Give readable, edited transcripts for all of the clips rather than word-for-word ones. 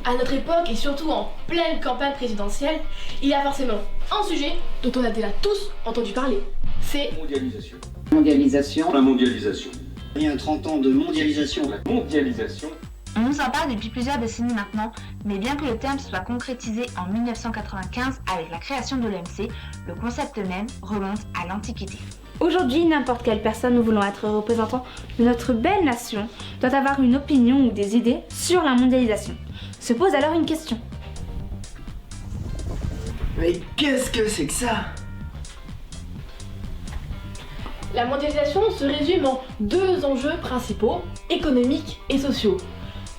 À notre époque et surtout en pleine campagne présidentielle, il y a forcément un sujet dont on a déjà tous entendu parler. C'est Mondialisation. Mondialisation. La mondialisation. Il y a 30 ans de mondialisation. La mondialisation. On nous en parle depuis plusieurs décennies maintenant, mais bien que le terme soit concrétisé en 1995 avec la création de l'OMC, le concept même remonte à l'Antiquité. Aujourd'hui, n'importe quelle personne voulant être représentant de notre belle nation doit avoir une opinion ou des idées sur la mondialisation. Se pose alors une question. Mais qu'est-ce que c'est que ça? la mondialisation se résume en deux enjeux principaux, économiques et sociaux.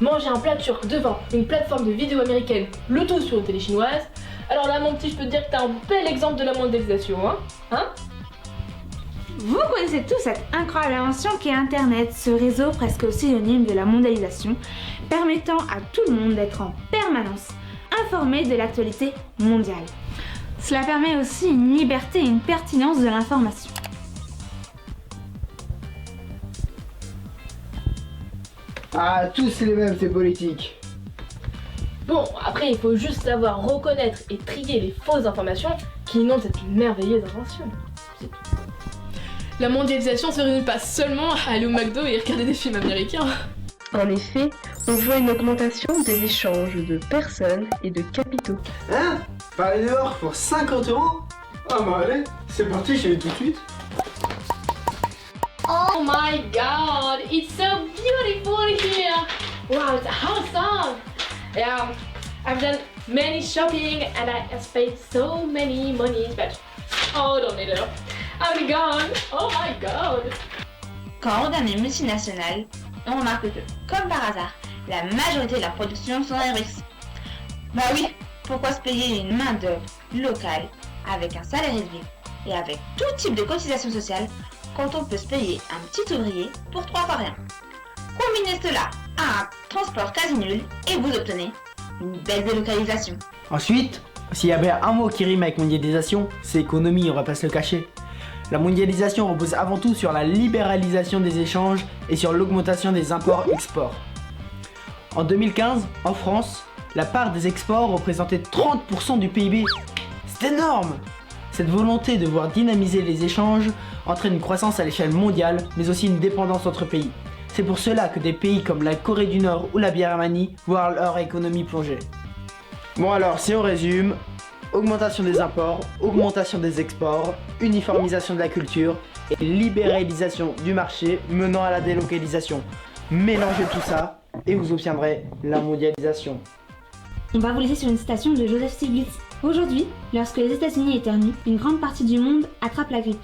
Manger un plat turc devant une plateforme de vidéo américaine, le tout sur une télé chinoise. Alors là mon petit, je peux te dire que t'as un bel exemple de la mondialisation, hein? Vous connaissez tous cette incroyable invention qu'est Internet, ce réseau presque synonyme de la mondialisation, permettant à tout le monde d'être en permanence informé de l'actualité mondiale. Cela permet aussi une liberté et une pertinence de l'information. Ah, tous les mêmes, ces politiques. Bon, après il faut juste savoir reconnaître et trier les fausses informations qui inondent cette merveilleuse invention. C'est tout. La mondialisation se résume pas seulement à aller au McDo et regarder des films américains. En effet, on voit une augmentation des échanges de personnes et de capitaux. Hein? Parler dehors pour 50 €? Ah bah allez, c'est parti, j'y vais tout de suite. Oh my god, it's so beautiful here! Wow, it's awesome! Yeah, I've done many shopping and I have spent so many monies, but oh, don't need it. I'm gone! Oh my god! Quand on regarde les multinationales, on remarque que, comme par hasard, la majorité de la production sont en RX. Bah oui, pourquoi se payer une main-d'œuvre locale avec un salaire élevé et avec tout type de cotisation sociale quand on peut se payer un petit ouvrier pour 3 fois rien? Combinez cela à un transport quasi nul et vous obtenez une belle délocalisation. Ensuite, s'il y a bien un mot qui rime avec mondialisation, c'est économie, on va pas se le cacher. La mondialisation repose avant tout sur la libéralisation des échanges et sur l'augmentation des imports-exports. En 2015, en France, la part des exports représentait 30% du PIB. C'est énorme! Cette volonté de voir dynamiser les échanges entraîne une croissance à l'échelle mondiale, mais aussi une dépendance entre pays. C'est pour cela que des pays comme la Corée du Nord ou la Birmanie voient leur économie plonger. Bon alors, si on résume, augmentation des imports, augmentation des exports, uniformisation de la culture et libéralisation du marché menant à la délocalisation. Mélangez tout ça et vous obtiendrez la mondialisation. On va vous laisser sur une citation de Joseph Stiglitz. Aujourd'hui, lorsque les États-Unis éternuent, une grande partie du monde attrape la grippe.